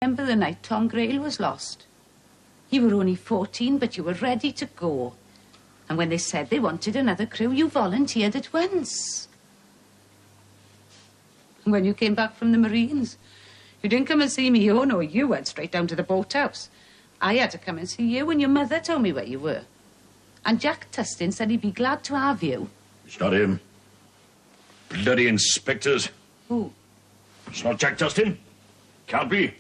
Remember the night Tom Grail was lost? You were only 14, but you were ready to go. And when they said they wanted another crew, you volunteered at once. And when you came back from the Marines, you didn't come and see me. Oh, no, you went straight down to the boathouse. I had to come and see you when your mother told me where you were. And Jack Tustin said he'd be glad to have you. It's not him. Bloody inspectors. Who? It's not Jack Tustin. Can't be.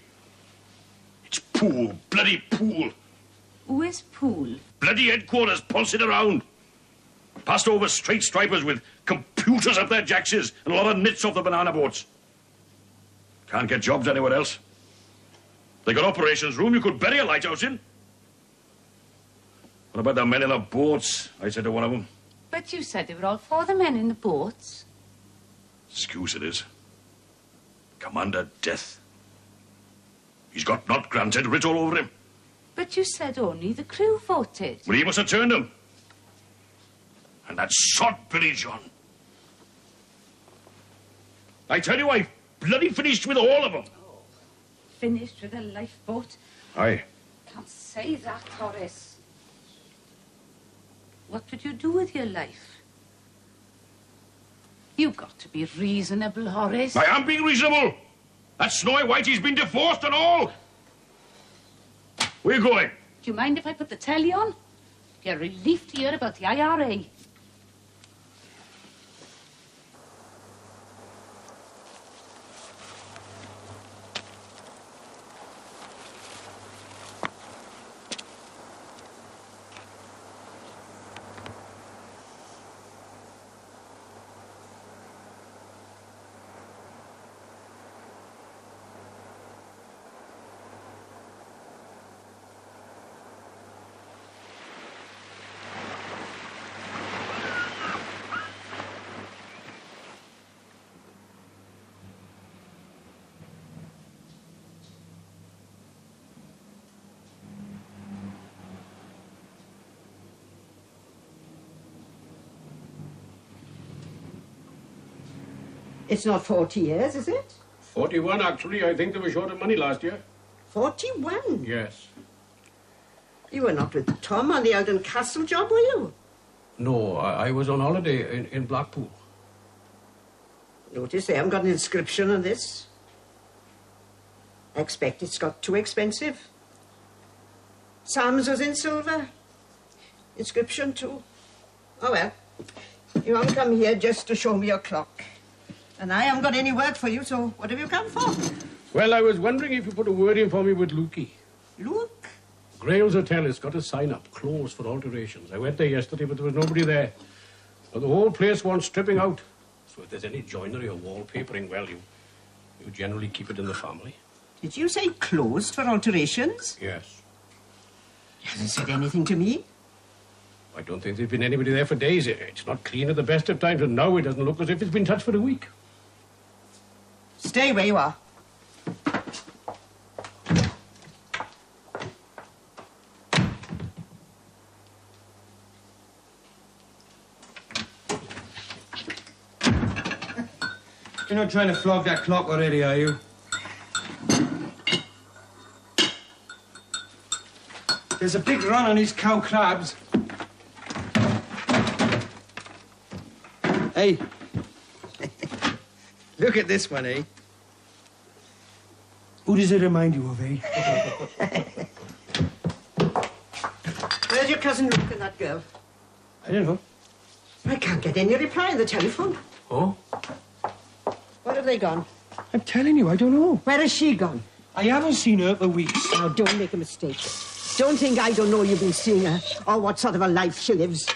It's Poole. Bloody Poole. Who is Poole? Bloody headquarters pulsing around. Passed over straight stripers with computers up their jackses and a lot of nits off the banana boats. Can't get jobs anywhere else. They got operations room you could bury a lighthouse in. What about the men in the boats? I said to one of them. But you said they were all for the men in the boats. Excuse it is. Commander Death. He's got not granted writ all over him. But you said only the crew voted. Well, he must have turned him. And that sod Billy John. I tell you, I bloody finished with all of them. Oh, finished with a lifeboat? Aye. Can't say that, Horace. What would you do with your life? You've got to be reasonable, Horace. I am being reasonable. That Snowy Whitey's been divorced and all. Where are you going? Do you mind if I put the telly on? You're relieved to hear about the IRA. It's not 40 years, is it? 41, actually. I think they were short of money last year. 41? Yes. You were not with Tom on the Alun Castle job, were you? No, I was on holiday in Blackpool. Notice they haven't got an inscription on this. I expect it's got too expensive. Sam's was in silver. Inscription too. Oh well, you haven't come here just to show me your clock. And I haven't got any work for you, so what have you come for? Well, I was wondering if you put a word in for me with Lukey. Luke? Grail's Hotel has got a sign up, closed for alterations. I went there yesterday, but there was nobody there. But the whole place wants stripping out. So if there's any joinery or wallpapering, well, you generally keep it in the family. Did you say closed for alterations? Yes. You haven't said anything to me. I don't think there's been anybody there for days. It's not clean at the best of times, and now it doesn't look as if it's been touched for a week. Stay where you are. You're not trying to flog that clock already, are you? There's a big run on these cow crabs. Hey. Look at this one, eh? Who does it remind you of, eh? Where's your cousin Luke and that girl? I don't know. I can't get any reply on the telephone. Oh? Where have they gone? I'm telling you, I don't know. Where has she gone? I haven't seen her for weeks. Now, don't make a mistake. Don't think I don't know you've been seeing her or what sort of a life she lives.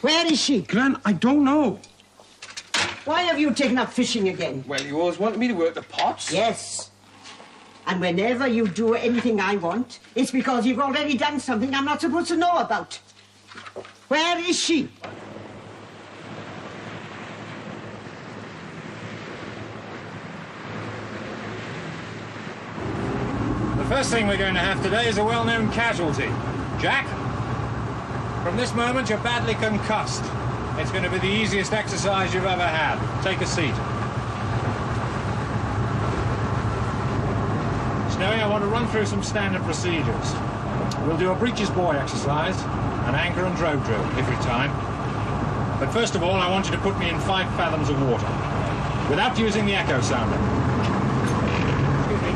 Where is she? Gran, I don't know. Why have you taken up fishing again? Well, you always wanted me to work the pots. Yes. And whenever you do anything I want, it's because you've already done something I'm not supposed to know about. Where is she? The first thing we're going to have today is a well-known casualty. Jack, from this moment you're badly concussed. It's going to be the easiest exercise you've ever had. Take a seat. Snowy, I want to run through some standard procedures. We'll do a breeches buoy exercise, an anchor and drogue drill every time. But first of all, I want you to put me in 5 fathoms of water, without using the echo sounder. Excuse me.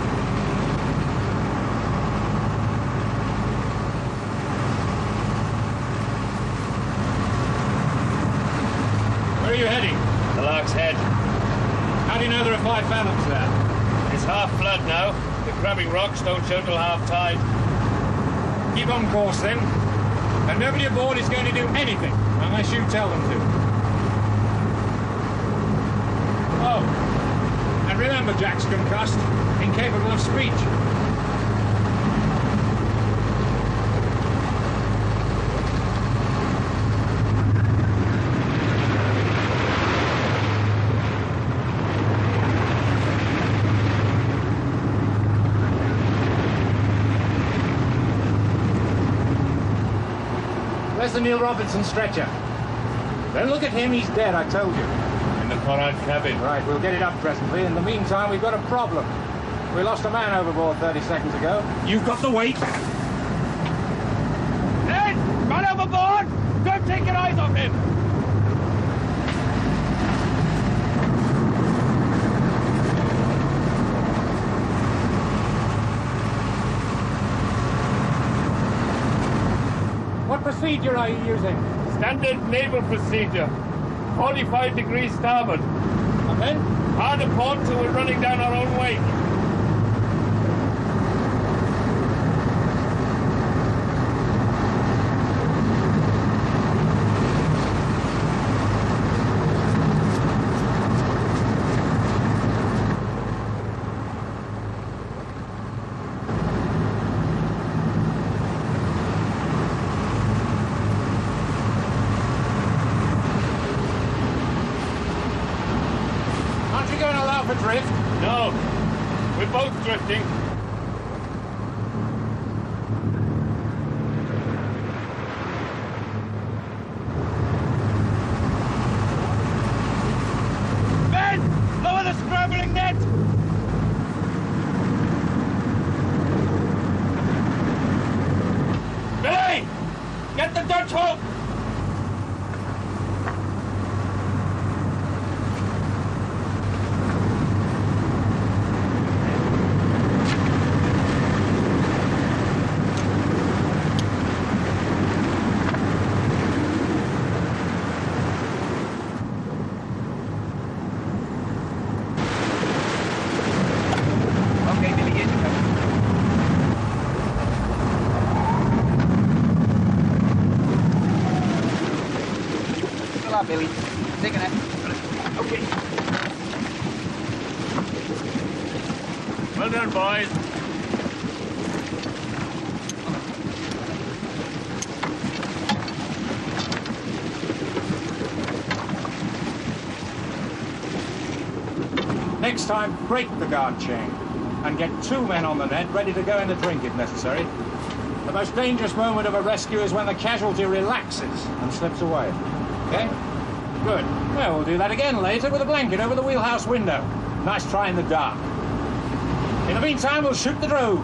Where are you heading? The Lark's Head. How do you know there are 5 fathoms there? It's half flood now. The crabbing rocks don't show till half tide. Keep on course then. And nobody aboard is going to do anything unless you tell them to. Oh, and remember Jack's concussed, incapable of speech. Where's the Neil Robinson stretcher? Don't look at him, he's dead, I told you. In the forward cabin. Right, we'll get it up presently. In the meantime, we've got a problem. We lost a man overboard 30 seconds ago. You've got the weight. Ned! Man overboard! Don't take your eyes off him! What procedure are you using? Standard naval procedure. 45 degrees starboard. And then? Hard a port till we're running down our own wake. Drift? No. We're both drifting. Ben! Lower the scrambling net! Billy! Get the Dutch hook! Billy. Taking it. Okay. Well done, boys. Next time, break the guard chain and get 2 men on the net ready to go in the drink if necessary. The most dangerous moment of a rescue is when the casualty relaxes and slips away. Okay? Good. Well, we'll do that again later with a blanket over the wheelhouse window. Nice try in the dark. In the meantime, we'll shoot the drogue.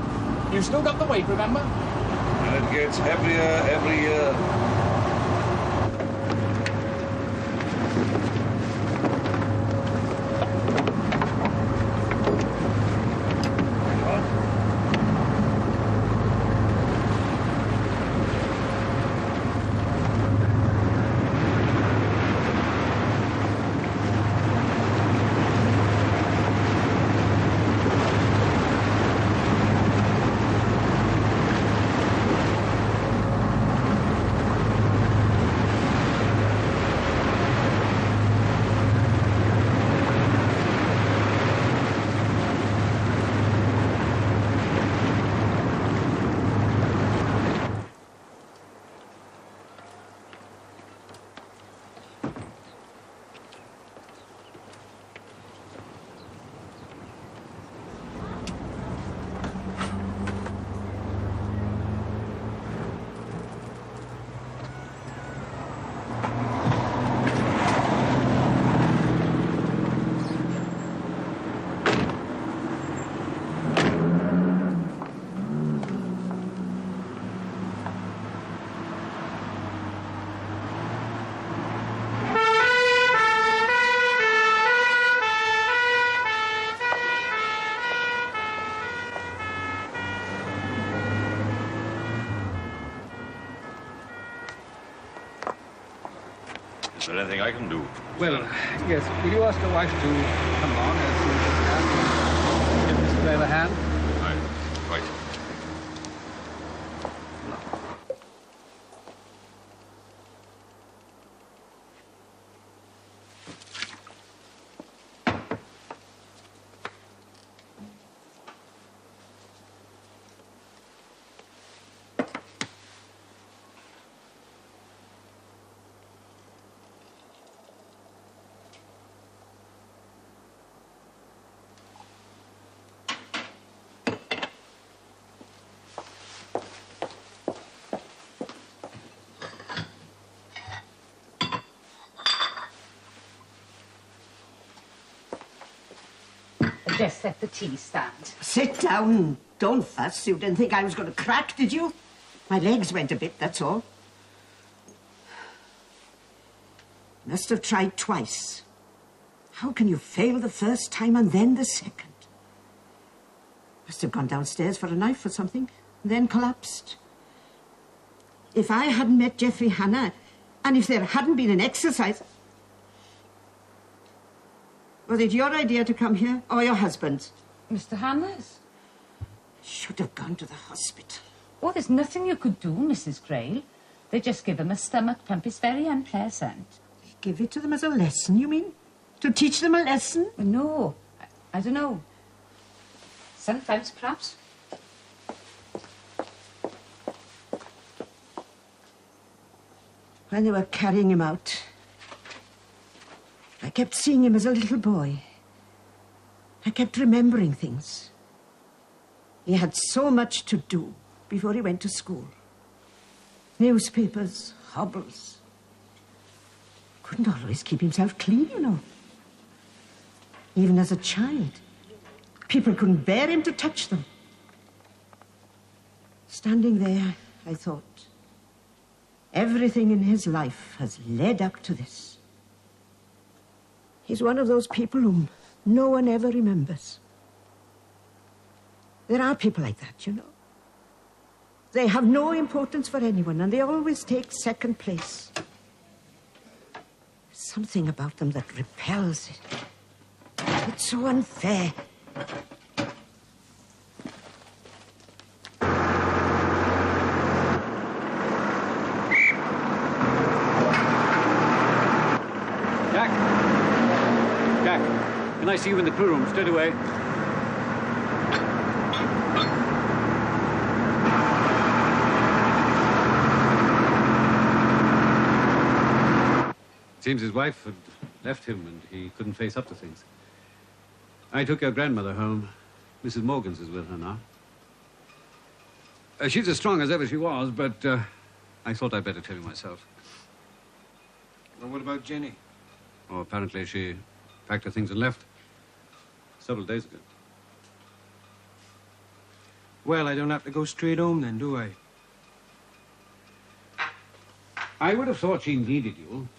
You've still got the weight, remember? And it gets heavier every year. there anything I can do? Well, yes. Will you ask your wife to come on as soon as you can? Give Mr. Blair a hand? Right. Just set the tea stand. Sit down. Don't fuss. You didn't think I was going to crack, did you? My legs went a bit, that's all. Must have tried twice. How can you fail the first time and then the second? Must have gone downstairs for a knife or something, and then collapsed. If I hadn't met Geoffrey Hannah, and if there hadn't been an exercise... Was it your idea to come here, or your husband's? Mr. Hannah's. Should have gone to the hospital. Oh, there's nothing you could do, Mrs. Grayle. They just give him a stomach pump. It's very unpleasant. Give it to them as a lesson, you mean? To teach them a lesson? No, I don't know. Sometimes, perhaps. When they were carrying him out, I kept seeing him as a little boy. I kept remembering things. He had so much to do before he went to school. Newspapers, hobbles. Couldn't always keep himself clean, you know. Even as a child, people couldn't bear him to touch them. Standing there, I thought, everything in his life has led up to this. He's one of those people whom no one ever remembers. There are people like that, you know. They have no importance for anyone, and they always take second place. There's something about them that repels it. It's so unfair. Can I see you in the crew room? Straight away. It seems his wife had left him and he couldn't face up to things. I took your grandmother home. Mrs. Morgan's is with her now. She's as strong as ever she was, but I thought I'd better tell you myself. Well, what about Jenny? Oh, apparently she packed her things and left. Several days ago. Well, I don't have to go straight home then, do I? I would have thought she needed you.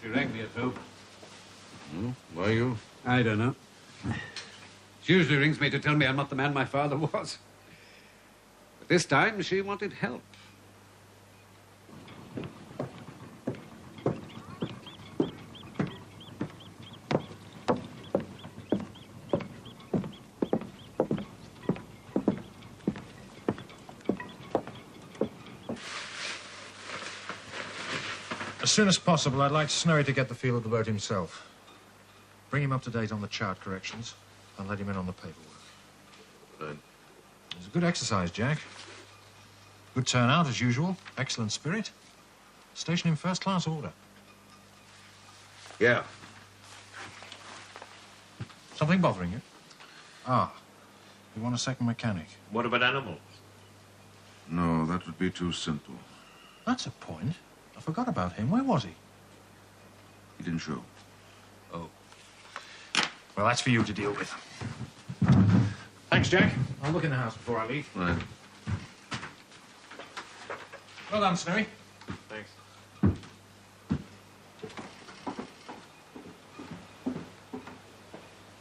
She rang me at home. Why you? I don't know. She usually rings me to tell me I'm not the man my father was. But this time, she wanted help. As soon as possible, I'd like Snowy to get the feel of the boat himself. Bring him up to date on the chart corrections and let him in on the paperwork. Right. It was a good exercise, Jack. Good turnout, as usual. Excellent spirit. Station in first-class order. Yeah. Something bothering you? Ah, you want a second mechanic? What about animals? No, that would be too simple. That's a point. I forgot about him. Where was he? He didn't show. Oh. Well, that's for you to deal with. Thanks, Jack. I'll look in the house before I leave. Right. Well done, Snowy. Thanks.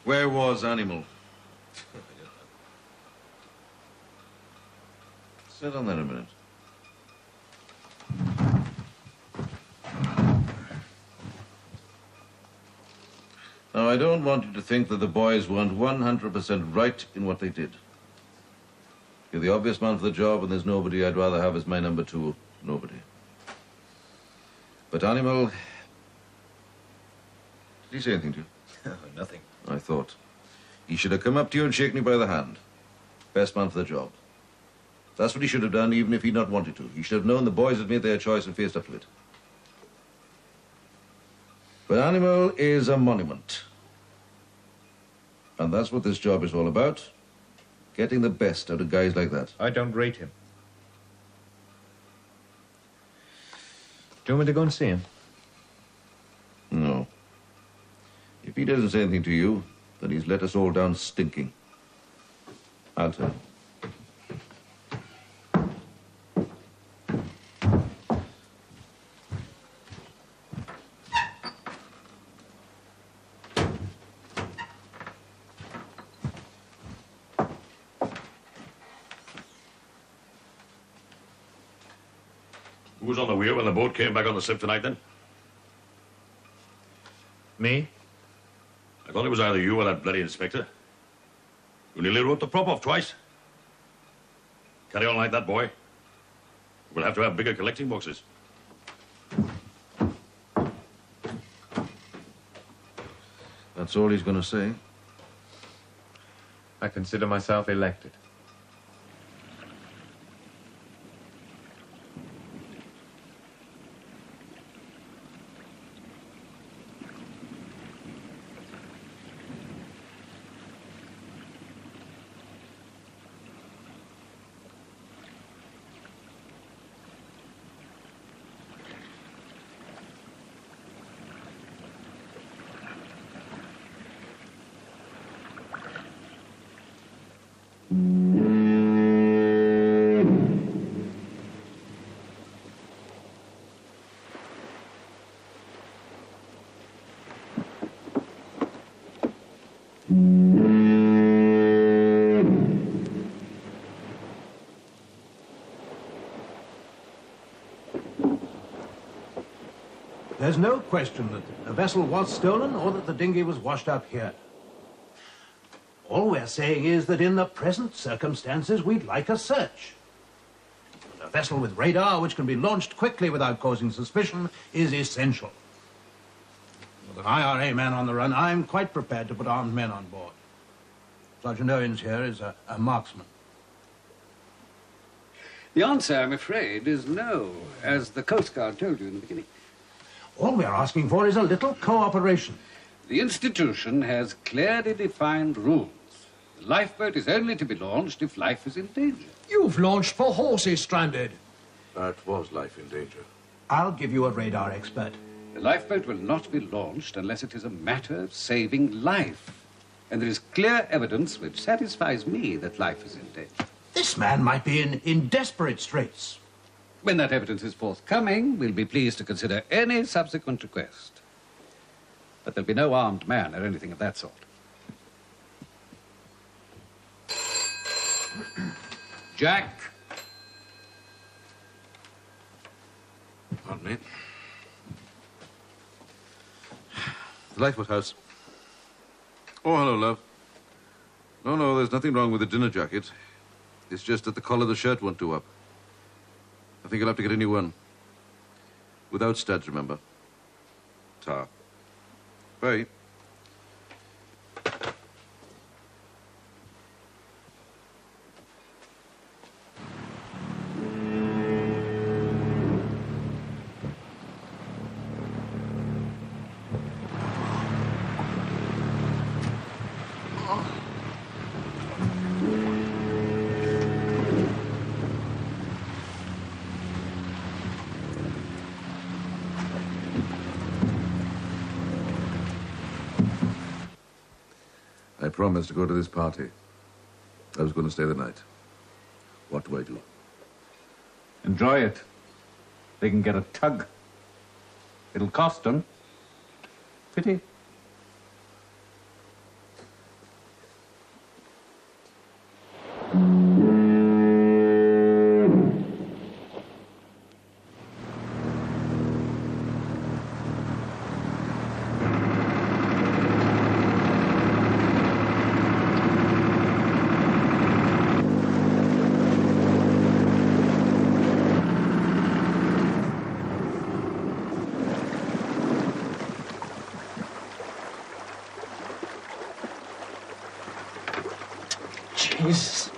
Where was Animal? Sit on there a minute. Now, I don't want you to think that the boys weren't 100% right in what they did. You're the obvious man for the job, and there's nobody I'd rather have as my number two. Nobody. But Animal... Did he say anything to you? Nothing. I thought. He should have come up to you and shaken you by the hand. Best man for the job. That's what he should have done, even if he'd not wanted to. He should have known the boys had made their choice and faced up to it. But Animal is a monument. And that's what this job is all about. Getting the best out of guys like that. I don't rate him. Do you want me to go and see him? No. If he doesn't say anything to you, then he's let us all down stinking. I'll tell him. Who was on the wheel when the boat came back on the slip tonight, then? Me? I thought it was either you or that bloody inspector. You nearly wrote the prop off twice. Carry on like that, boy. We'll have to have bigger collecting boxes. That's all he's going to say. I consider myself elected. There's no question that the vessel was stolen or that the dinghy was washed up here. All we're saying is that in the present circumstances, we'd like a search. A vessel with radar which can be launched quickly without causing suspicion is essential. With an IRA man on the run, I'm quite prepared to put armed men on board. Sergeant Owens here is a marksman. The answer, I'm afraid, is no, as the Coast Guard told you in the beginning. All we're asking for is a little cooperation. The institution has clearly defined rules. The lifeboat is only to be launched if life is in danger. You've launched for horses stranded. That was life in danger. I'll give you a radar expert. The lifeboat will not be launched unless it is a matter of saving life. And there is clear evidence which satisfies me that life is in danger. This man might be in desperate straits. When that evidence is forthcoming, we'll be pleased to consider any subsequent request. But there'll be no armed man or anything of that sort. Jack. Pardon me. The Lifeboat House. Oh, hello, love. No, there's nothing wrong with the dinner jacket. It's just that the collar of the shirt won't do up. I think I'll have to get a new one. Without studs, remember. Ta. Bye. I promised to go to this party. I was going to stay the night. What do I do? Enjoy it. They can get a tug. It'll cost them. Pity. Jesus.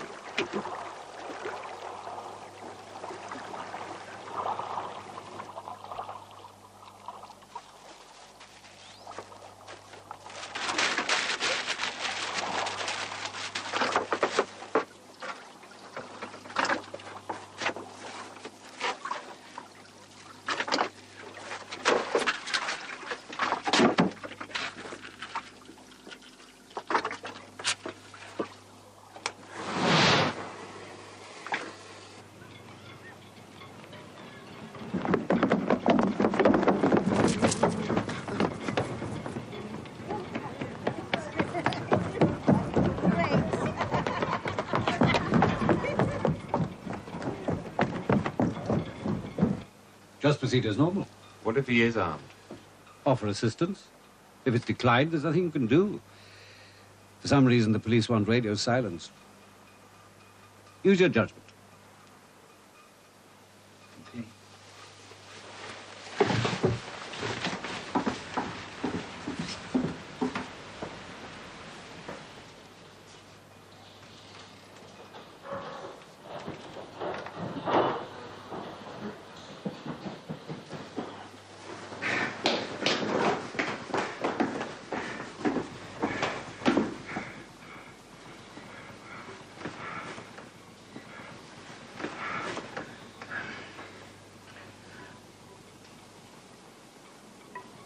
Just proceed as normal. What if he is armed? Offer assistance. If it's declined, there's nothing you can do. For some reason, the police want radio silence. Use your judgment.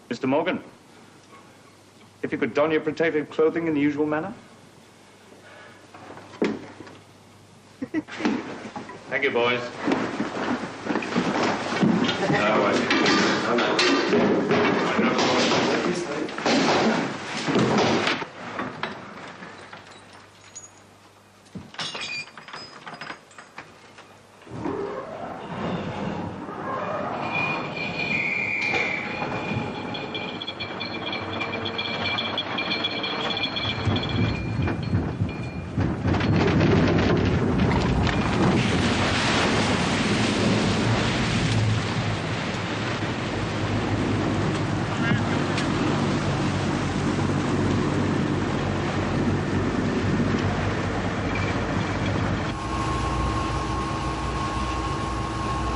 Mr. Morgan, if you could don your protective clothing in the usual manner. Thank you, boys.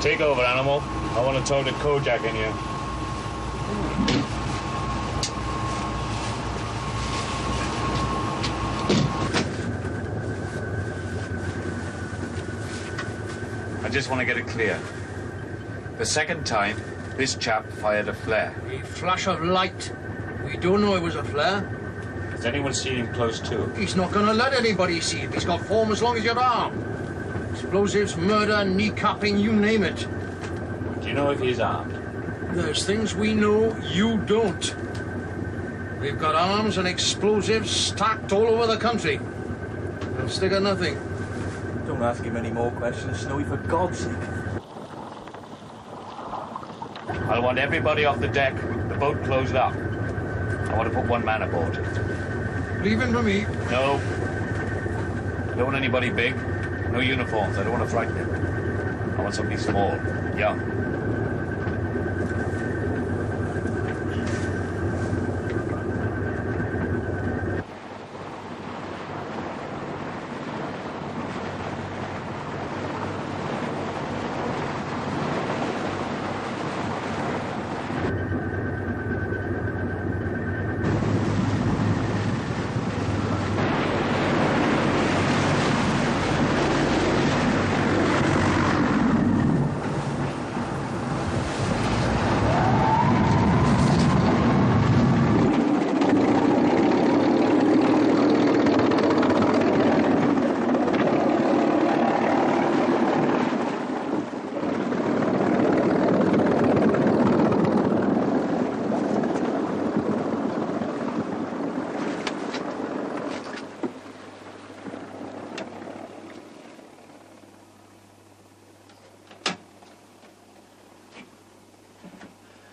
Take over, animal. I want to tow the Kojak in here. I just want to get it clear. The second time, this chap fired a flare. A flash of light. We don't know it was a flare. Has anyone seen him close to him? He's not going to let anybody see it. He's got form as long as your arm. Explosives, murder, kneecapping, you name it. Do you know if he's armed? There's things we know you don't. We've got arms and explosives stacked all over the country. They'll stick at nothing. Don't ask him any more questions, Snowy, for God's sake. I want everybody off the deck, the boat closed up. I want to put one man aboard. Leave him for me. No. I don't want anybody big. No uniforms. I don't want to frighten him. I want somebody small, young.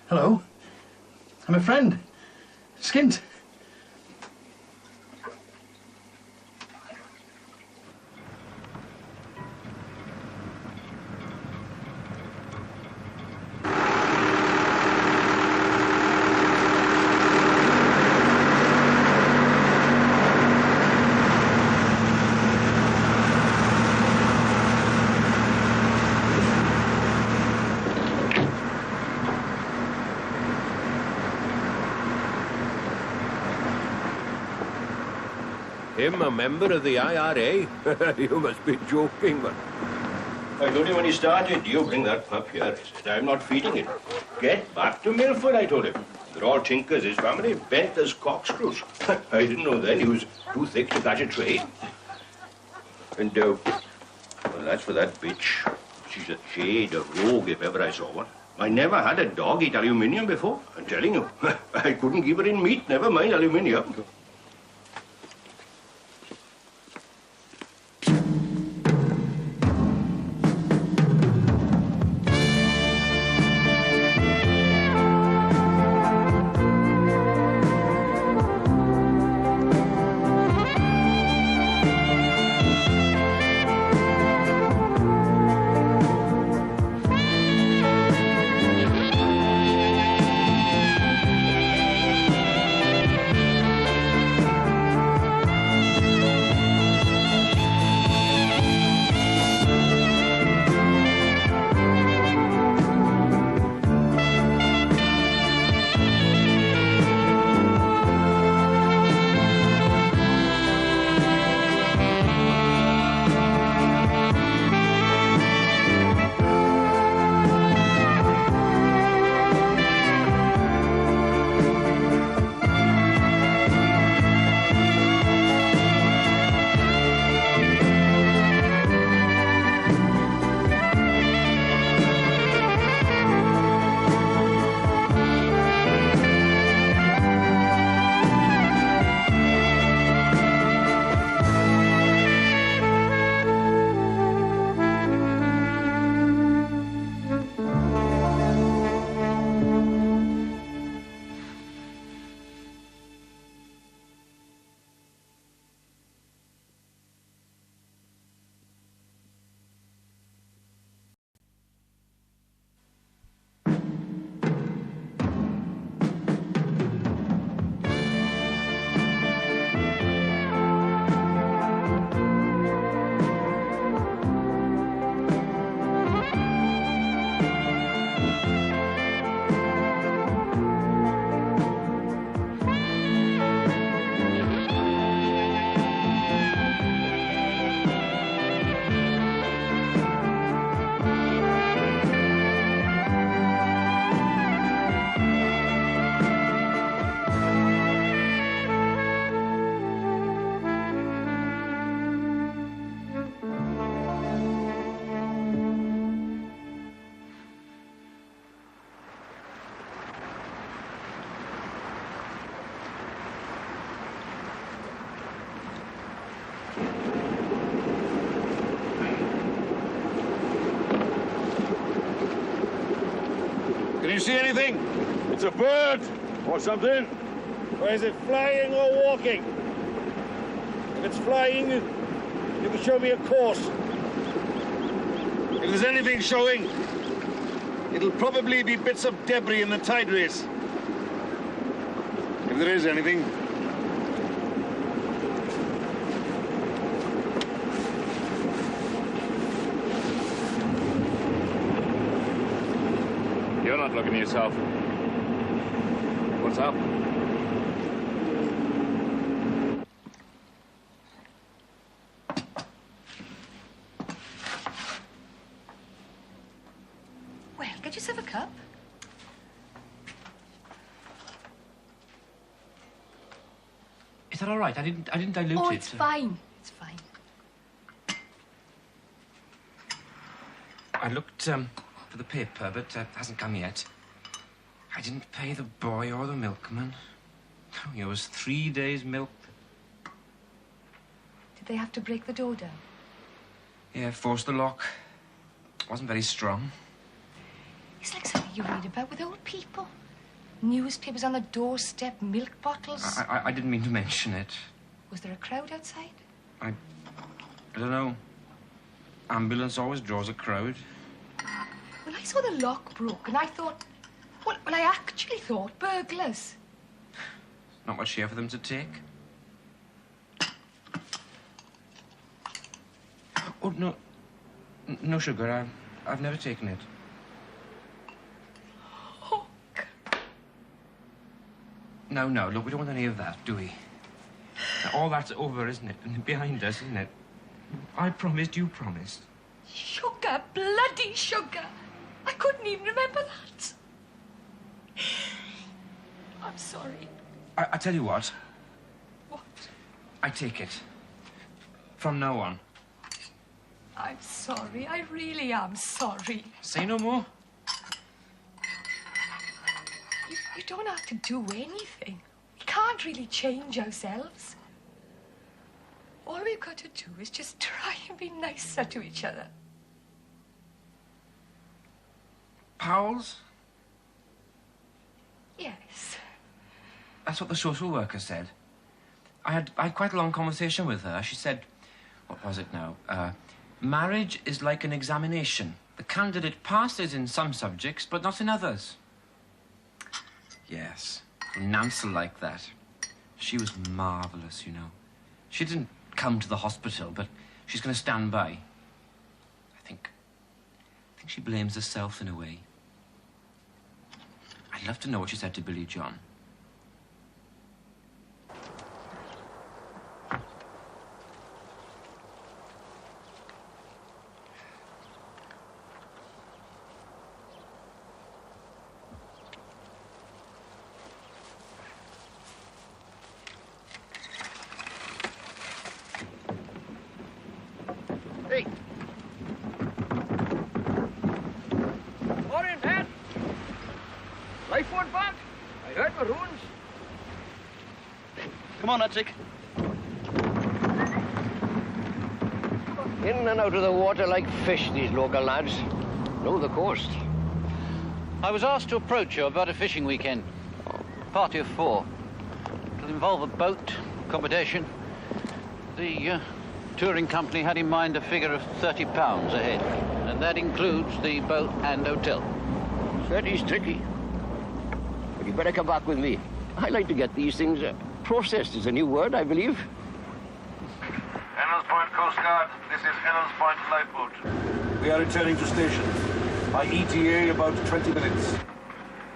Hello. I'm a friend. Skint. Him a member of the IRA? You must be joking, man. I told him when he started, you bring that pup here. I said, I'm not feeding it. Get back to Milford, I told him. They're all tinkers, his family, bent as corkscrews. I didn't know then he was too thick to catch a train. And, well, that's for that bitch. She's a shade, a rogue, if ever I saw one. I never had a dog eat aluminium before, I'm telling you. I couldn't keep her in meat, never mind aluminium. Can you see anything? It's a bird or something. Or is it flying or walking? If it's flying, you can show me a course. If there's anything showing, it'll probably be bits of debris in the tide race. If there is anything. You're not looking at yourself. What's up? Well, get yourself a cup. Is that all right? I didn't dilute it. Oh, it's fine. It's fine. I looked for the paper, but it hasn't come yet. I didn't pay the boy or the milkman. Oh, it was 3 days' milk. Did they have to break the door down? Yeah, forced the lock. Wasn't very strong. It's like something you read about with old people. Newspapers on the doorstep, milk bottles. I didn't mean to mention it. Was there a crowd outside? I don't know. Ambulance always draws a crowd. Well, I saw the lock broken. I thought... Well, I actually thought burglars. Not much here for them to take. Oh, no. No sugar. I've never taken it. No, look, we don't want any of that, do we? All that's over, isn't it? And behind us, isn't it? I promised, you promised. Sugar, bloody sugar. I couldn't even remember that. I'm sorry. I tell you what. What? I take it. From now on. I'm sorry. I really am sorry. Say no more. You don't have to do anything. We can't really change ourselves. All we've got to do is just try and be nicer to each other. Pals? Yes. That's what the social worker said. I had quite a long conversation with her. She said, what was it now? Marriage is like an examination. The candidate passes in some subjects, but not in others. Yes, Nansel like that. She was marvellous, you know. She didn't come to the hospital, but she's going to stand by. I think she blames herself in a way. I'd love to know what she said to Billy John. Hey. Morning, Pat. Lifeboat back? I heard the ruins. Come on, Hutzik. In and out of the water like fish, these local lads. Know the coast. I was asked to approach you about a fishing weekend. Party of 4. It'll involve a boat, accommodation. The touring company had in mind a figure of £30 a head, and that includes the boat and hotel. 30's tricky. But you better come back with me. I like to get these things processed is a new word, I believe. Ennal's Point Coast Guard, this is Ennal's Point Lifeboat. We are returning to station. By ETA, about 20 minutes.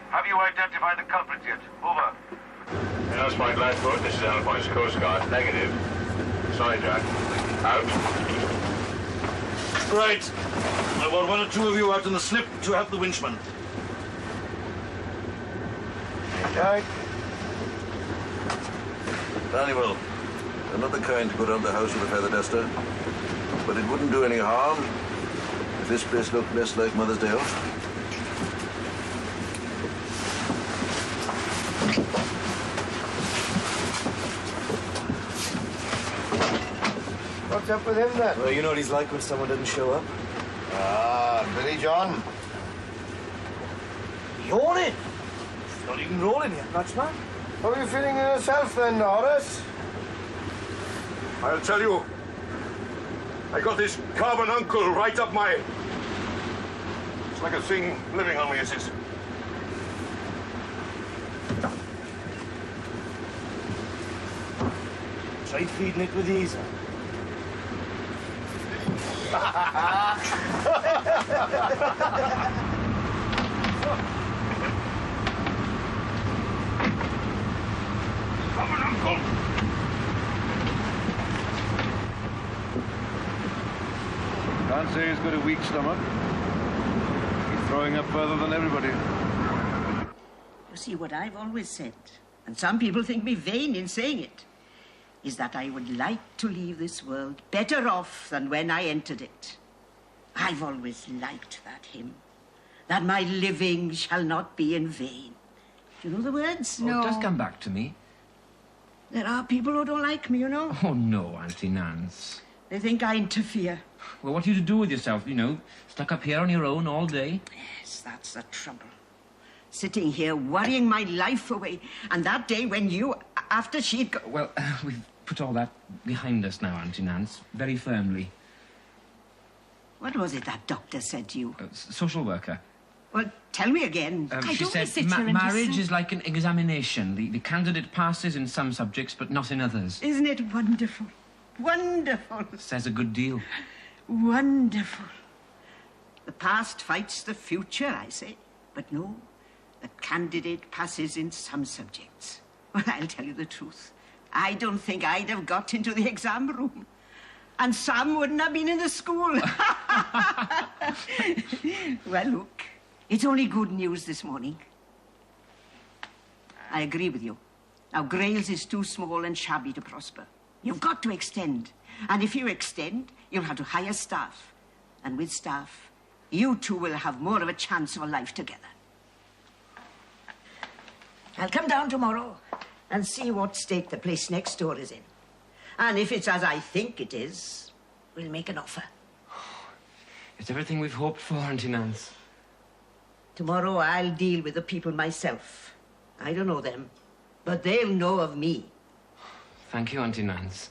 Have you identified the culprit yet? Over. Ennal's Point Lifeboat, this is Ennal's Point Coast Guard. Negative. Sorry, Jack. Out. Right. I want 1 or 2 of you out in the slip to help the winchman. Right. Animal. I'm not the kind to go down the house with a feather duster. But it wouldn't do any harm if this place looked less like Mother's Day off. What's up with him then? Well, you know what he's like when someone doesn't show up. Ah, Billy John. Yawning. Not even rolling yet, much, man. How are you feeling yourself then, Horace? I'll tell you. I got this carbon uncle right up my... It's like a thing living on me, it is. Try feeding it with these. Come on, uncle. Can't say he's got a weak stomach. He's throwing up further than everybody. You see, what I've always said, and some people think me vain in saying it, is that I would like to leave this world better off than when I entered it. I've always liked that hymn, that my living shall not be in vain. Do you know the words? No. It does come back to me. There are people who don't like me, you know. Oh, no, Auntie Nance. They think I interfere. Well, what are you to do with yourself, you know? Stuck up here on your own all day? Yes, that's the trouble. Sitting here worrying my life away. And that day when you, after she'd go... Well, we've put all that behind us now, Auntie Nance, very firmly. What was it that doctor said to you? Social worker. Well, tell me again. She said marriage is like an examination. The candidate passes in some subjects, but not in others. Isn't it wonderful? Wonderful. Says a good deal. Wonderful. The past fights the future, I say. But no, the candidate passes in some subjects. Well, I'll tell you the truth. I don't think I'd have got into the exam room. And Sam wouldn't have been in the school. Well, look, it's only good news this morning. I agree with you. Now, Grails is too small and shabby to prosper. You've got to extend. And if you extend, you'll have to hire staff. And with staff, you two will have more of a chance of a life together. I'll come down tomorrow and see what state the place next door is in. And if it's as I think it is, we'll make an offer. It's everything we've hoped for, Auntie Nance. Tomorrow I'll deal with the people myself. I don't know them, but they'll know of me. Thank you, Auntie Nance.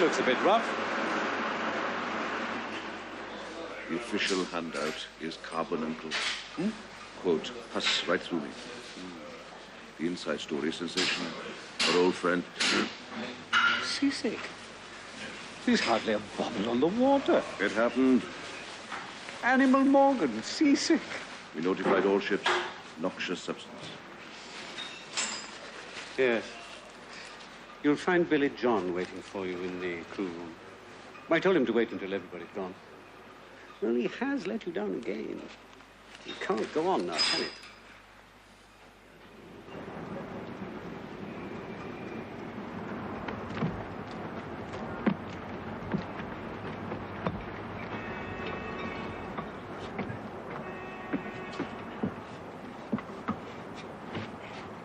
Looks a bit rough. The official handout is carbonuncle. Quote, pass right through me. The inside story, sensation. Our old friend. Seasick. There's hardly a bubble on the water. It happened. Animal Morgan, seasick. We notified all ships. Noxious substance. Yes. You'll find Billy John waiting for you in the crew room. I told him to wait until everybody's gone. Well, he has let you down again. He can't go on now, can it?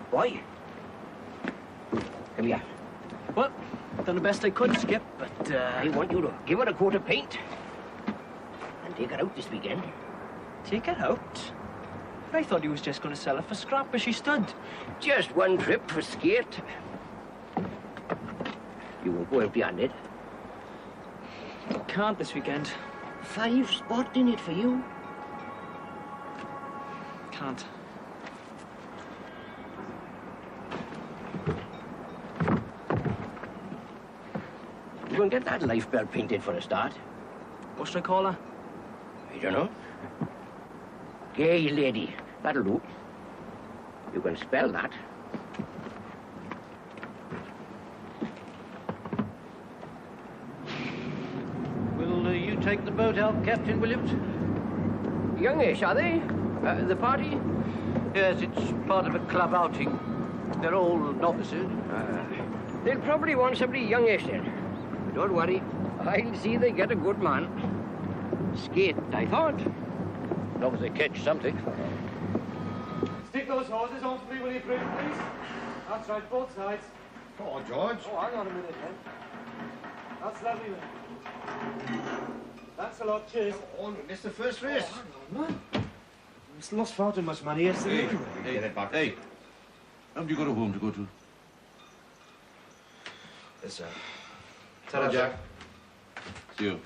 Boy. Come here. Well, done the best I could, Skip, but I want you to give her a coat of paint and take her out this weekend. Take her out? I thought he was just going to sell her for scrap as she stood. Just one trip for skate. You won't go empty-handed. Can't this weekend. 5 spot in it for you. Can't. You can get that lifebelt painted for a start. What should I call her? I don't know. Gay lady. That'll do. You can spell that. Will you take the boat out, Captain Williams? Youngish, are they? The party? Yes, it's part of a club outing. They're all novices. They'll probably want somebody youngish then. Don't worry. I'll see they get a good man. Skate, I thought. As long as they catch something. Stick those hoses on for me, will you, please? That's right, both sides. Come on, George. Oh, hang on a minute, then. That's lovely, then. Thanks a lot, cheers. Oh, we missed the first race. Oh, hang on, man. We lost far too much money yesterday. Get it back. Hey, haven't you got a home to go to? Yes, sir. Ta-ra, Jack. See you.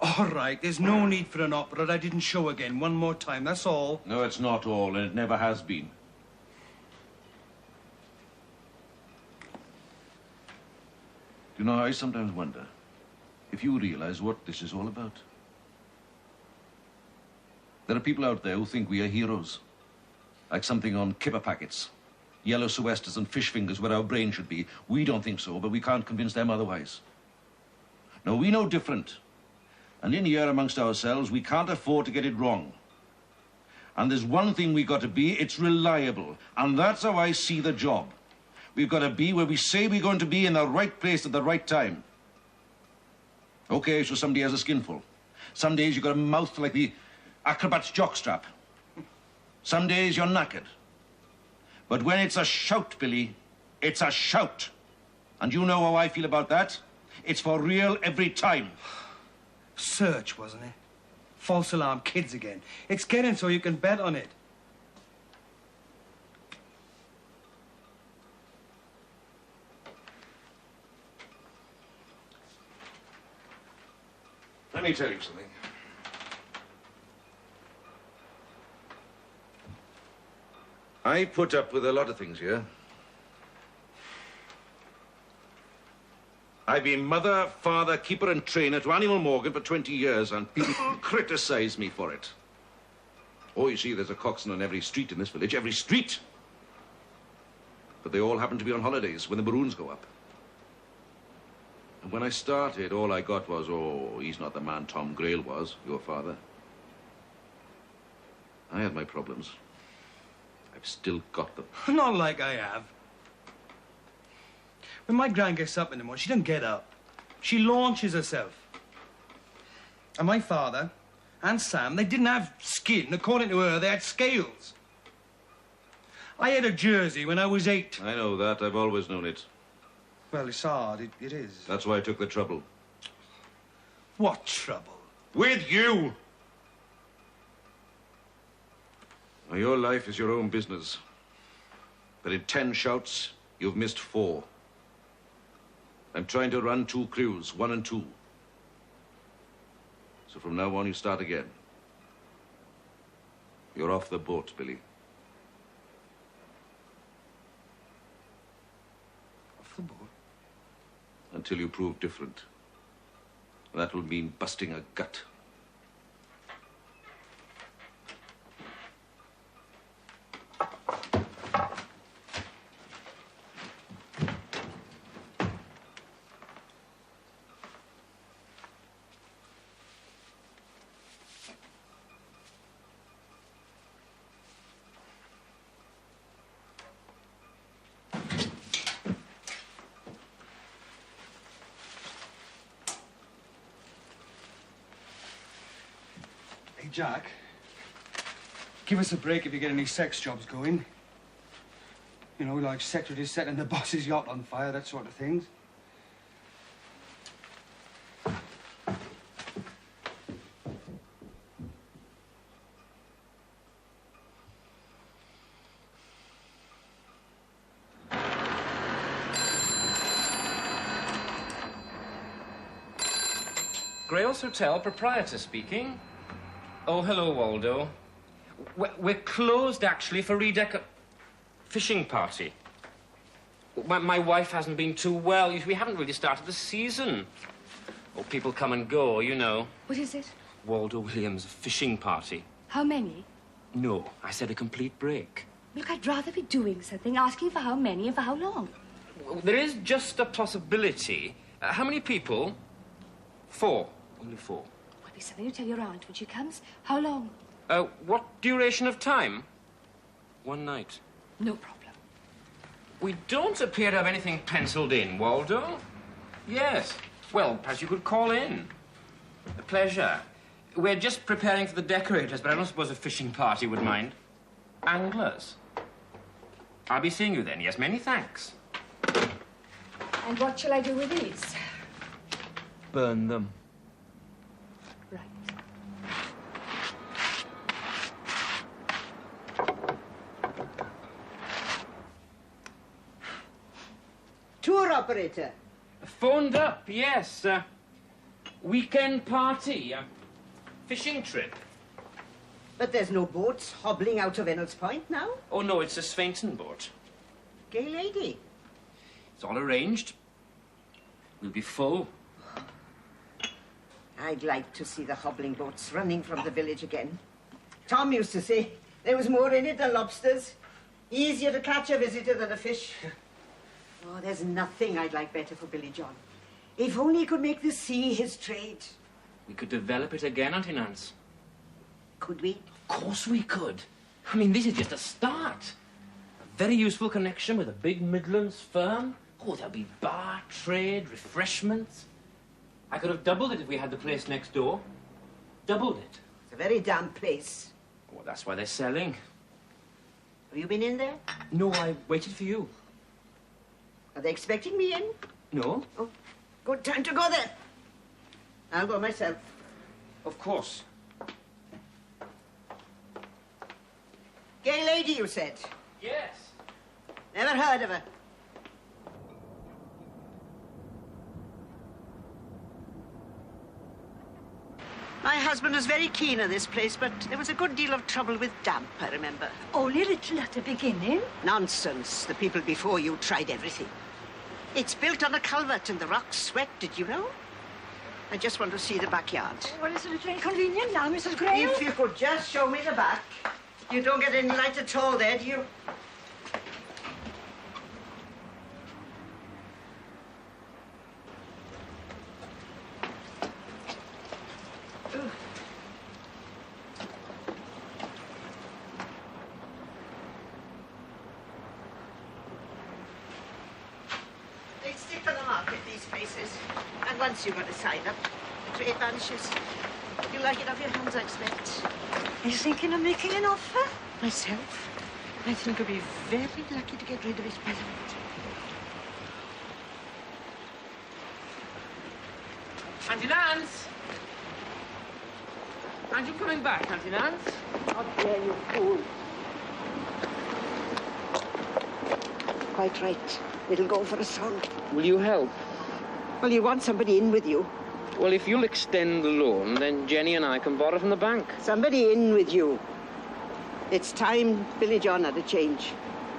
All right, there's no need for an opera I didn't show again. One more time, that's all. No, it's not all, and it never has been. You know, I sometimes wonder if you realize what this is all about. There are people out there who think we are heroes, like something on kipper packets, yellow Suestas and fish fingers where our brain should be. We don't think so, but we can't convince them otherwise. No, we know different. And in here amongst ourselves, we can't afford to get it wrong. And there's one thing we've got to be, it's reliable. And that's how I see the job. We've got to be where we say we're going to be in the right place at the right time. Okay, so somebody has a skinful. Some days you've got a mouth like the acrobat's jockstrap. Some days you're knackered. But when it's a shout, Billy, it's a shout. And you know how I feel about that. It's for real every time. Search, wasn't it? False alarm kids again. It's getting so you can bet on it. Let me tell you something. I put up with a lot of things here. I've been mother, father, keeper and trainer to Animal Morgan for 20 years, and people criticize me for it. Oh, you see, there's a coxswain on every street in this village, every street. But they all happen to be on holidays when the maroons go up. And when I started, all I got was, oh, he's not the man Tom Grail was, your father. I had my problems. I've still got them. Not like I have. When my gran gets up in the morning, she doesn't get up. She launches herself. And my father and Sam, they didn't have skin. According to her, they had scales. I had a jersey when I was 8. I know that. I've always known it. Well, it's hard. It is. That's why I took the trouble. What trouble? With you! Now, your life is your own business. But in 10 shouts, you've missed 4. I'm trying to run 2 crews, 1 and 2. So from now on, you start again. You're off the boat, Billy. Off the boat? Until you prove different. And that will mean busting a gut. Jack, give us a break if you get any sex jobs going. You know, like secretaries setting the boss's yacht on fire, that sort of things. Grail's Hotel proprietor speaking. Oh, hello, Waldo. We're closed, actually, for fishing party. My wife hasn't been too well. We haven't really started the season. Oh, people come and go, you know. What is it? Waldo Williams' fishing party. How many? No, I said a complete break. Look, I'd rather be doing something, asking for how many and for how long. There is just a possibility. How many people? 4. Only 4. Be something you tell your aunt when she comes. How long? What duration of time? 1 night. No problem. We don't appear to have anything penciled in, Waldo. Yes. Well, perhaps you could call in. A pleasure. We're just preparing for the decorators, but I don't suppose a fishing party would mind. Anglers. I'll be seeing you then. Yes, many thanks. And what shall I do with these? Burn them. operator? Phoned up, yes. Weekend party. Fishing trip. But there's no boats hobbling out of Ennal's Point now. Oh, no, it's a Swansea boat. Gay lady. It's all arranged. We'll be full. I'd like to see the hobbling boats running from the village again. Tom used to say there was more in it than lobsters. Easier to catch a visitor than a fish. Oh, there's nothing I'd like better for Billy John. If only he could make the sea his trade. We could develop it again, Auntie Nance. Could we? Of course we could. I mean, this is just a start. A very useful connection with a big Midlands firm. Oh, there'll be bar, trade, refreshments. I could have doubled it if we had the place next door. Doubled it. It's a very damp place. Well, that's why they're selling. Have you been in there? No, I waited for you. Are they expecting me in? No. Oh, good time to go then. I'll go myself. Of course. Gay lady, you said? Yes. Never heard of her. My husband was very keen on this place, but there was a good deal of trouble with damp, I remember. Only a little at the beginning. Nonsense. The people before you tried everything. It's built on a culvert and the rocks sweat, did you know? I just want to see the backyard. Well, it's a little inconvenient now, Mrs. Gray. If you could just show me the back. You don't get any light at all there, do you? They stick on the market, these places. And once you've got to sign up, the trade vanishes. You like it off your hands, I expect. Are you thinking of making an offer? Myself? I think I'll be very lucky to get rid of it by the minute. Auntie Nance! Aren't you coming back, Auntie Nance? How dare you, fool. Quite right. It'll go for a song. Will you help? Well, you want somebody in with you. Well, if you'll extend the loan, then Jenny and I can borrow from the bank. Somebody in with you. It's time Billy John had a change.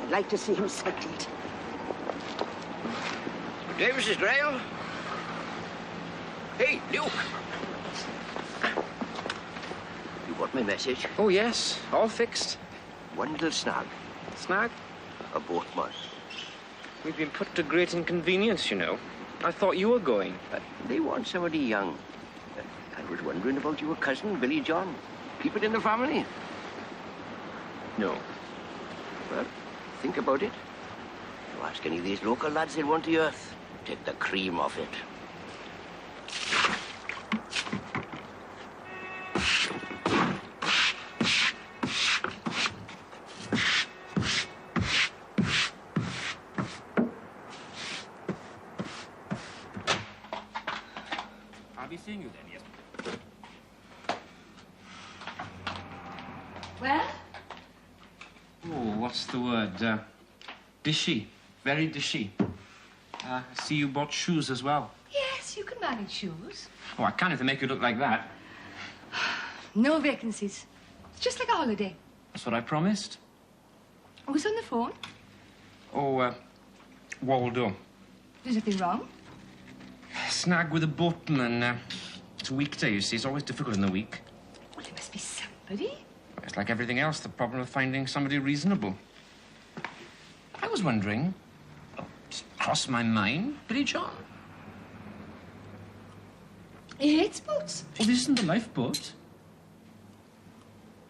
I'd like to see him settled. Good day, Mrs. Grail. Hey, Luke. You got my message? Oh, yes. All fixed. One little snag. Snag? A boatman. We've been put to great inconvenience, you know. I thought you were going. They want somebody young. I was wondering about your cousin, Billy John. Keep it in the family. No. Well, think about it. You ask any of these local lads, they'll want the earth. Take the cream off it. I'll be seeing you then, yes. Well? Oh, what's the word? Dishy. Very dishy. I see you bought shoes as well. Yes, you can manage shoes. Oh, I can't if they make you look like that. No vacancies. It's just like a holiday. That's what I promised. Who's on the phone? Oh, Waldo. There's nothing wrong. Snag with a boatman. It's a weekday, you see. It's always difficult in the week. Well, there must be somebody. It's like everything else, the problem of finding somebody reasonable. I was wondering, just crossed my mind, Billy John. He hates boats. Oh, this isn't the lifeboat.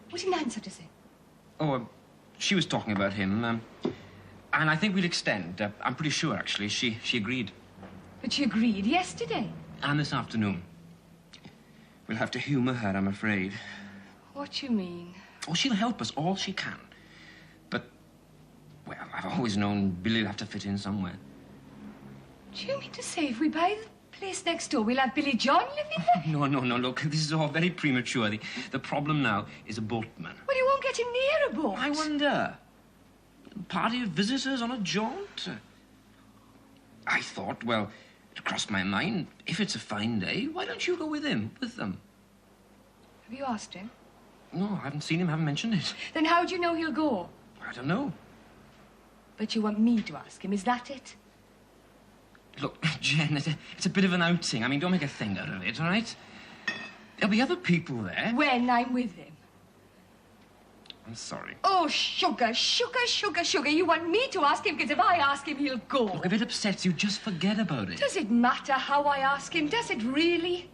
What did Nance have to say? Oh, she was talking about him, and I think we'll extend. I'm pretty sure, actually. She agreed. But she agreed yesterday. And this afternoon. We'll have to humour her, I'm afraid. What do you mean? Oh, she'll help us all she can. But, well, I've always known Billy'll have to fit in somewhere. Do you mean to say if we buy the place next door, we'll have Billy John living there? No, look, this is all very premature. The problem now is a boatman. Well, you won't get him near a boat. I wonder. A party of visitors on a jaunt? I thought, well, it crossed my mind, if it's a fine day, why don't you go with him, with them? Have you asked him? No, I haven't seen him, haven't mentioned it. Then how do you know he'll go? I don't know. But you want me to ask him, is that it? Look, Jen, it's a bit of an outing. I mean, don't make a thing out of it, all right? There'll be other people there. When I'm with him. I'm sorry. Oh, sugar, sugar, sugar, sugar. You want me to ask him, because if I ask him, he'll go. Look, if it upsets you, just forget about it. Does it matter how I ask him? Does it really?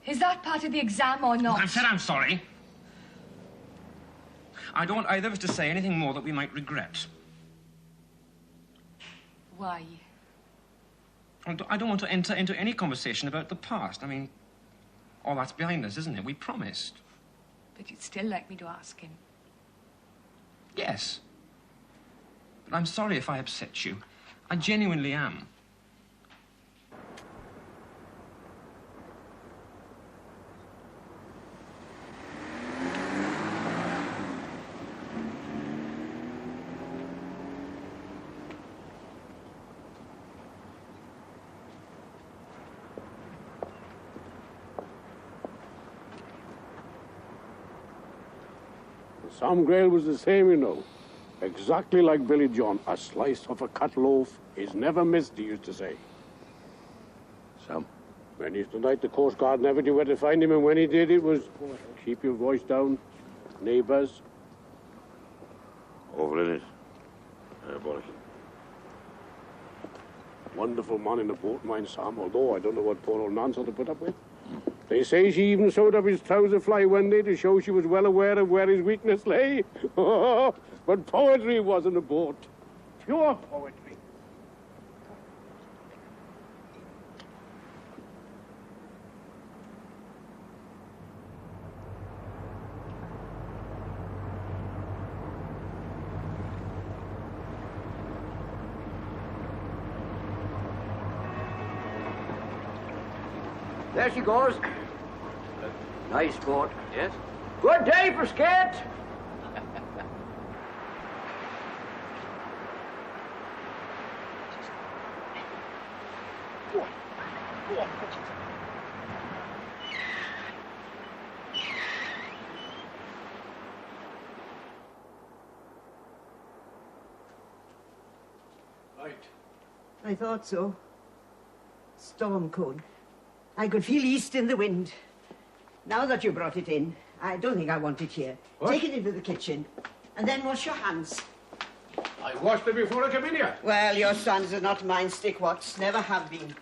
Is that part of the exam or not? Look, I've said I'm sorry. I don't want either of us to say anything more that we might regret. Why? I don't want to enter into any conversation about the past. I mean, all that's behind us, isn't it? We promised. But you'd still like me to ask him. Yes. But I'm sorry if I upset you. I genuinely am. Sam Grail was the same, you know. Exactly like Billy John. A slice of a cut loaf is never missed, he used to say. Sam? Many the night the Coast Guard never knew where to find him, and when he did, it was, keep your voice down, neighbours. Over in it. Bollock. Wonderful man in the boat, mind Sam, although I don't know what poor old Nan's had to put up with. They say she even sewed up his trouser fly one day to show she was well aware of where his weakness lay. But poetry wasn't a boat. Pure poetry. There she goes. Nice boat. Yes? Good day for skate. Go on. Go on. Right. I thought so. Storm cone. I could feel east in the wind. Now that you brought it in, I don't think I want it here. What? Take it into the kitchen, and then wash your hands. I washed them before I came in here. Well, your sons are not mine stickwads, never have been.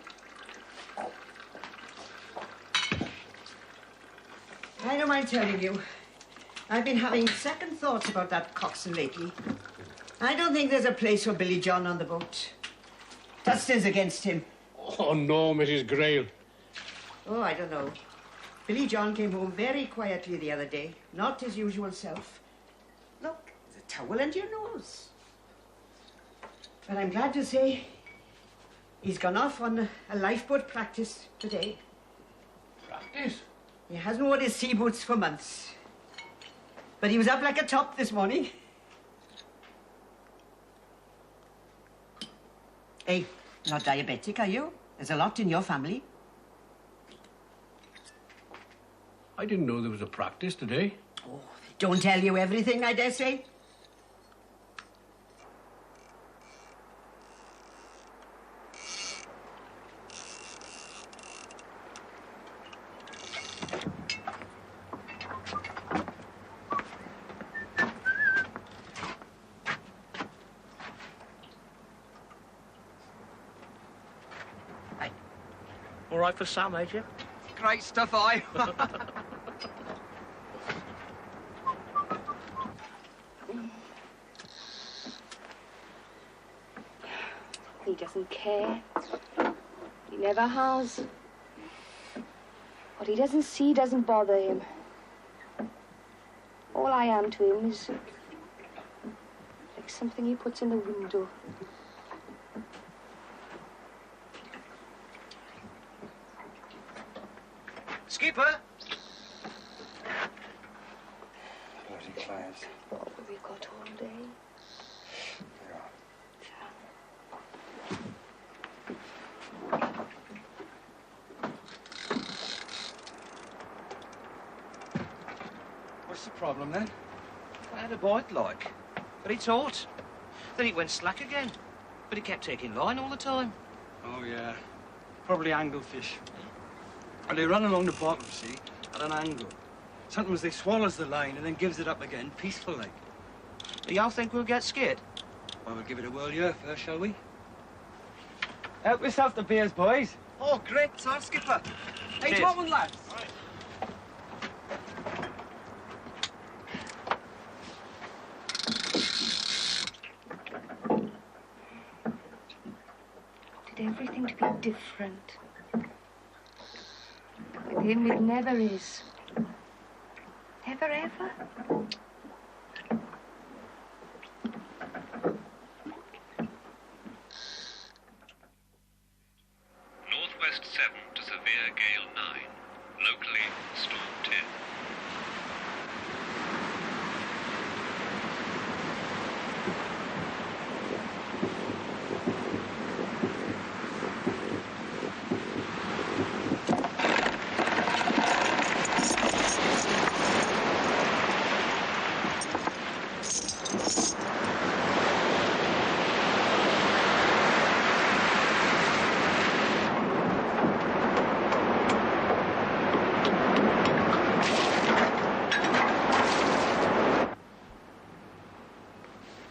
I don't mind telling you, I've been having second thoughts about that coxswain lately. I don't think there's a place for Billy John on the boat. Tustin's against him. Oh, no, Mrs. Grail. Oh, I don't know. Billy John came home very quietly the other day, not his usual self. Look, the towel under your nose. But I'm glad to say he's gone off on a lifeboat practice today. Practice? He hasn't worn his sea boots for months. But he was up like a top this morning. Hey, not diabetic, are you? There's a lot in your family. I didn't know there was a practice today. Oh, don't tell you everything, I dare say. All right for Sam, ain't you? Great stuff, I. He doesn't care. He never has. What he doesn't see doesn't bother him. All I am to him is like something he puts in the window. Skipper! Bloody clouds. What have we got all day? What's the problem, then? I had a bite, like. But he taught. Then it went slack again. But he kept taking line all the time. Oh, yeah. Probably anglefish. And they run along the bottom, see, at an angle. Sometimes they swallows the line and then gives it up again, peaceful like. Do y'all think we'll get scared? Well, we'll give it a whirl here first, shall we? Help yourself to beers, boys. Oh, great, sir, skipper. Hey, Cheers. top one, lads. Wanted everything to be different. With him, it never is. Never, ever. Northwest 7 to severe gale 9. Locally, storm 10.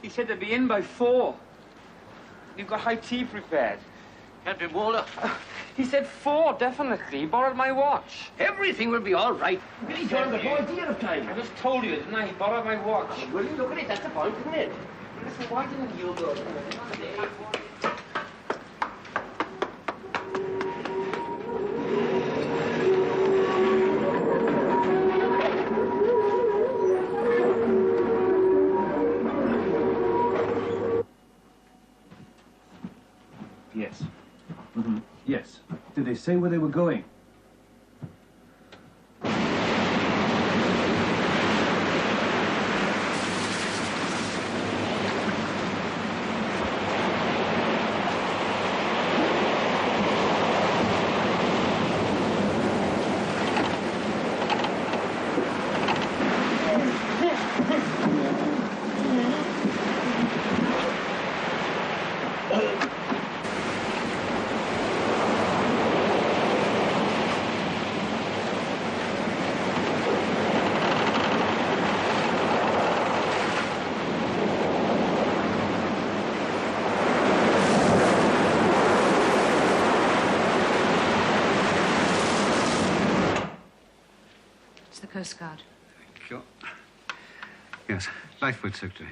He said they'd be in by 4. You've got high tea prepared. Captain Waller. He said 4, definitely. He borrowed my watch. Everything will be all right. Billy John, the whole idea of time. I just told you, didn't I? He borrowed my watch. Oh, will you look at it? That's the point, isn't it? Listen, why didn't you go? Yes. Yes. Did they say where they were going? Coast Guard. Sure. Yes, Lifeboat Secretary.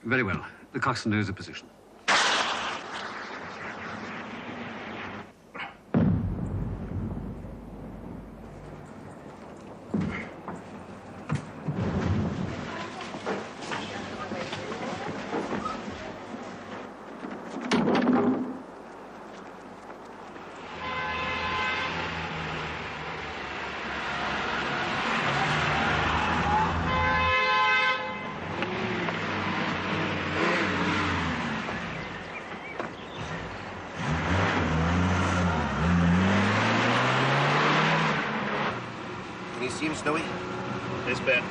Very well. The coxswain knows the position. Any seem snowy? Yes, Ben.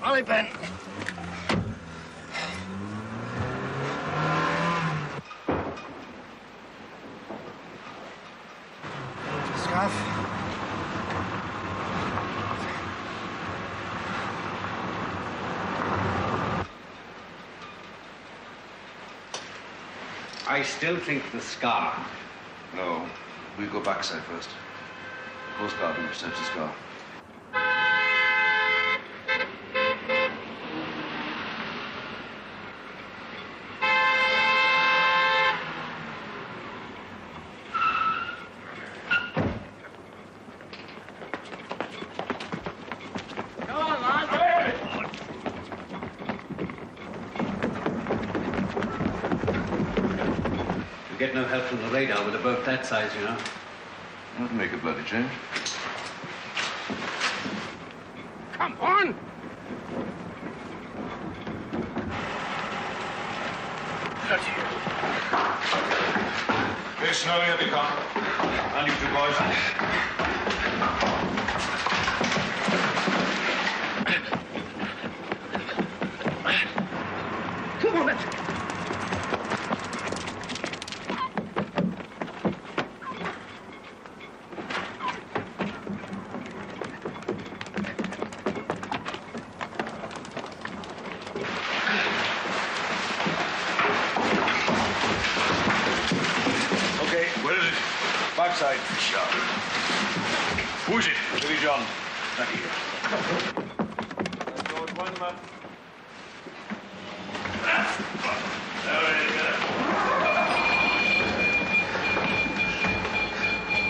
All right, Ben. Scarf. I still think the scar. No, we go backside first. Coast Guard will search the scar. You get no help from the radar with a boat that size, you know. That'd make a bloody change. Come on! Bloody Snowy, have you come? And you two boys. Come on, let's... Okay, where is it? Backside. Sure. Who is it? Billy John. Thank you. Let's go with one man.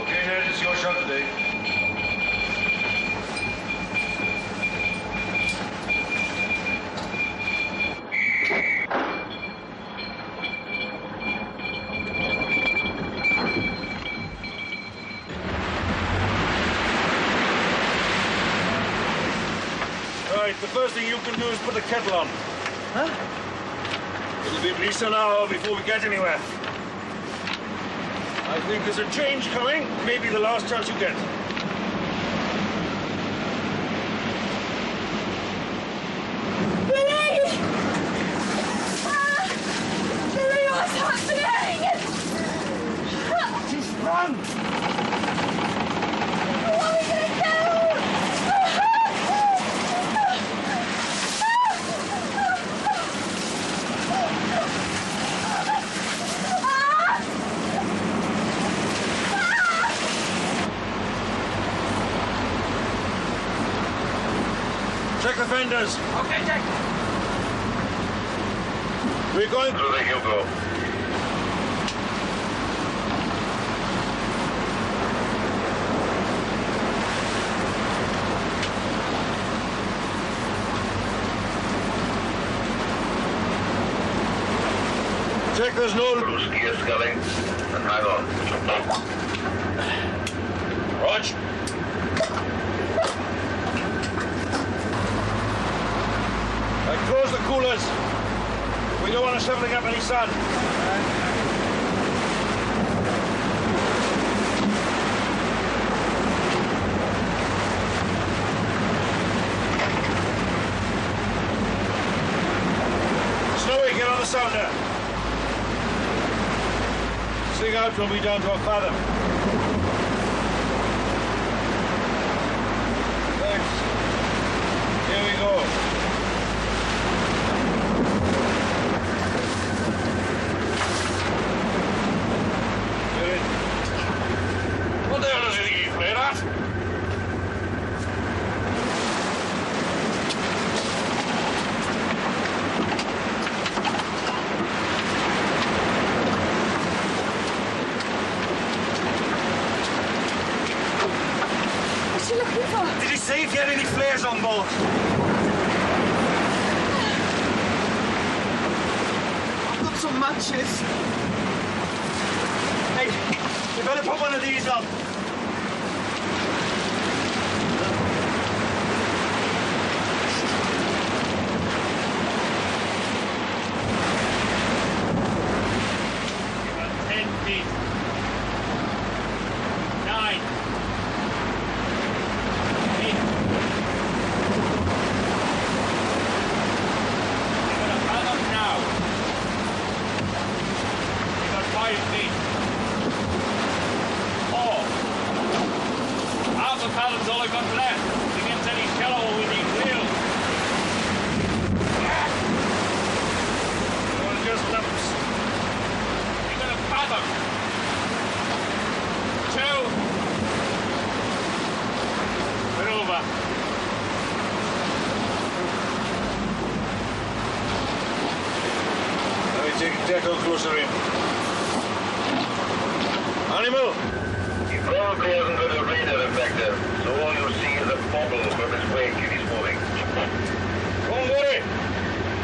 Okay, Ned, it's your shot today. Right, the first thing you can do is put the kettle on. Huh? It'll be at least an hour before we get anywhere. I think there's a change coming. Maybe the last chance you get. Billy! Billy, what's happening? She's sprung! What are we gonna do? Check the fenders. Okay, Jack. We're going through the Hugo. Check there's no... Loose gear sculling and hang on. Rog. Close the coolers. We don't want to shoveling up any sun. Snowy, get on the sounder. Sing out when we're down to a fathom. Thanks. Here we go. What the hell does he think he's playing at? What's he looking for? Did he say if you had any flares on board? I've got some matches. Hey, you better put one of these on. Deco closer in. Animal! He probably hasn't got a radar effector, so all you see is a bobble from his wake if he's moving. Don't worry!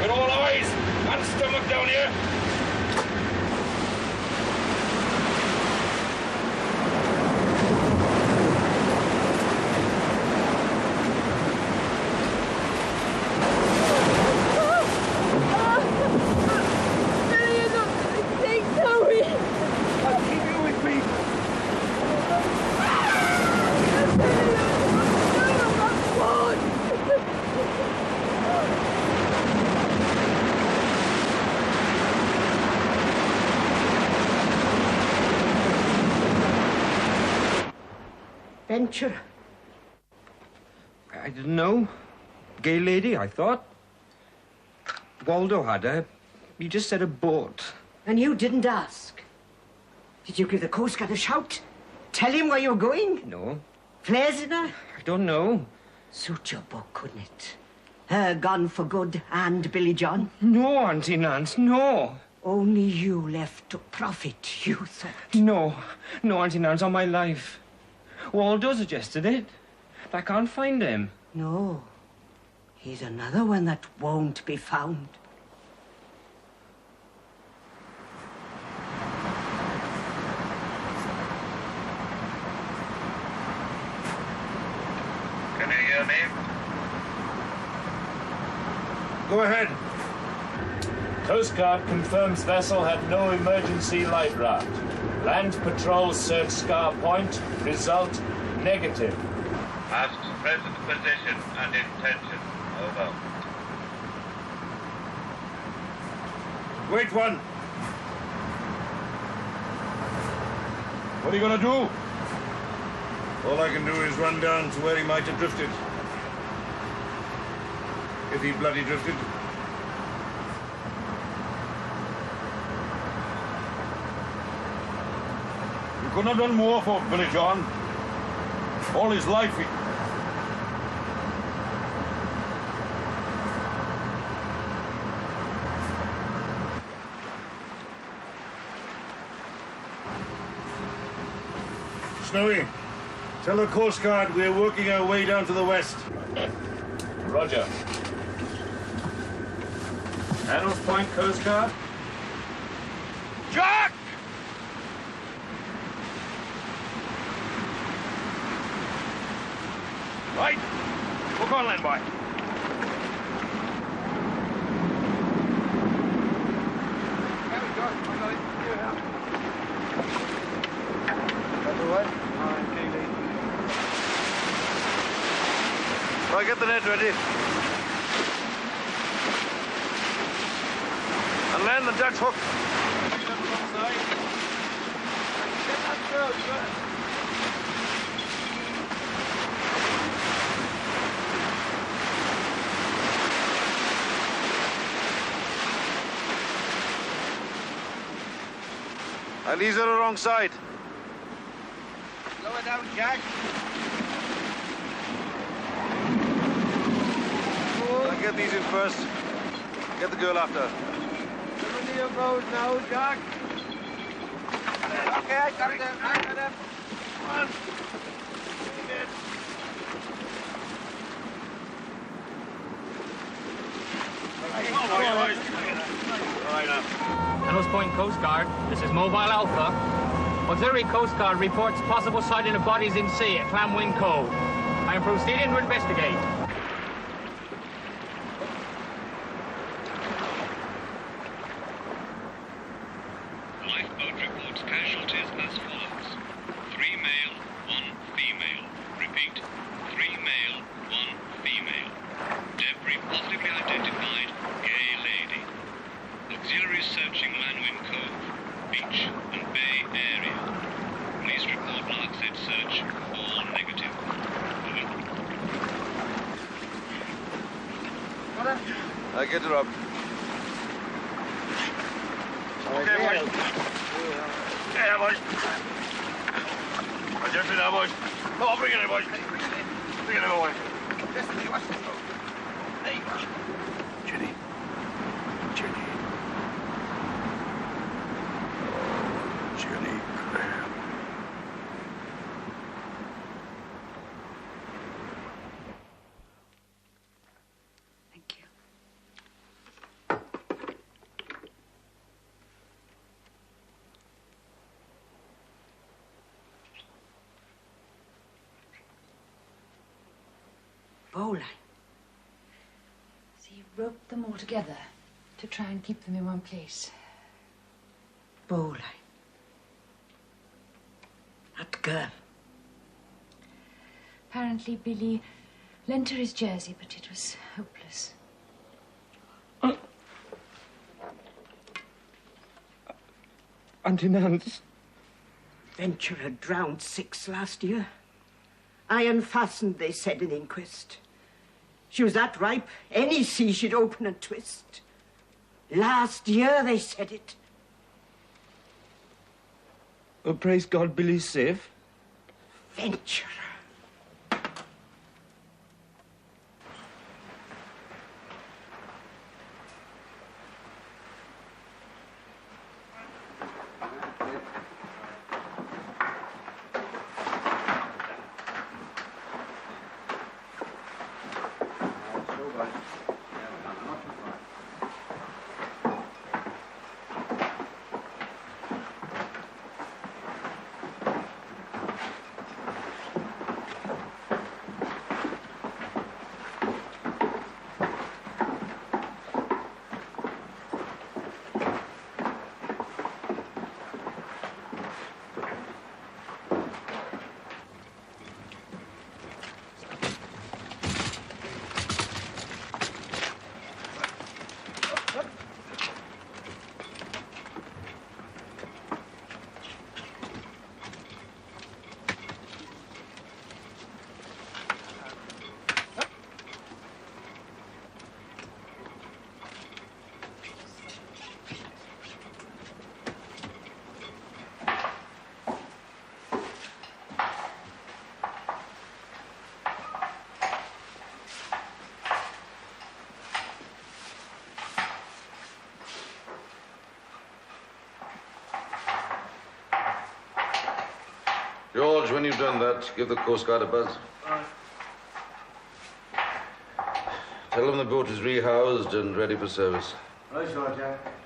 We're all eyes and stomach down here. I'll keep you with Venture. I didn't know. Gay lady, I thought. Waldo had her. He just said a boat. And you didn't ask? Did you give the Coast Guard a shout? Tell him where you're going? No. Flares in her? I don't know. Suit your book, couldn't it? Her gone for good and Billy John? No, Auntie Nance, no. Only you left to profit, you thought. No, Auntie Nance, on my life. Waldo suggested it. I can't find him. No. He's another one that won't be found. Can you hear me? Go ahead. Coast Guard confirms vessel had no emergency life raft. Land patrol search Scar Point. Result, negative. Asked present position and intention. Over. Wait one. What are you going to do? All I can do is run down to where he might have drifted. If he bloody drifted. You couldn't have done more for Billy John. All his life he... Snowy, tell the Coast Guard we're working our way down to the west. Roger. Ennal's Point, Coast Guard. Jack! Right. Hook on, land boy. Right, get the net ready. And land the Dutch hook. And these are the wrong side. Lower down, Jack. I'll get these in first. Get the girl after. How many of those now, Jack? Okay, I got them. I got them. One. Ennal's Point Coast Guard. This is Mobile Alpha. Auxiliary Coast Guard reports possible sighting of bodies in sea at Clamwyn Cove. I am proceeding to investigate. Lifeboat reports casualties as follows. 3 male, 1 female. Repeat, 3 male, 1 female. Debris positively identified, gay lady. Auxiliaries searching Lanwin Cove, beach and bay area. Please report mark said search, all negative. I get her up. Okay, boys. Yeah, boys. Gently now, boys. Come on, bring it in, boys. Bring it in, boys. Jenny. Jenny. Oh, Jenny Graham. Thank you. Bowline. So you roped them all together to try and keep them in one place. Bowline. That girl. Apparently Billy lent her his jersey, but it was hopeless. Auntie Nance. Venturer drowned 6 last year. Iron fastened, they said in inquest. She was that ripe, any sea she'd open and twist. Last year, they said it. Oh, praise God, Billy's safe. Venture. George, when you've done that, give the Coast Guard a buzz. Right. Tell them the boat is rehoused and ready for service. Right, sure, Jack.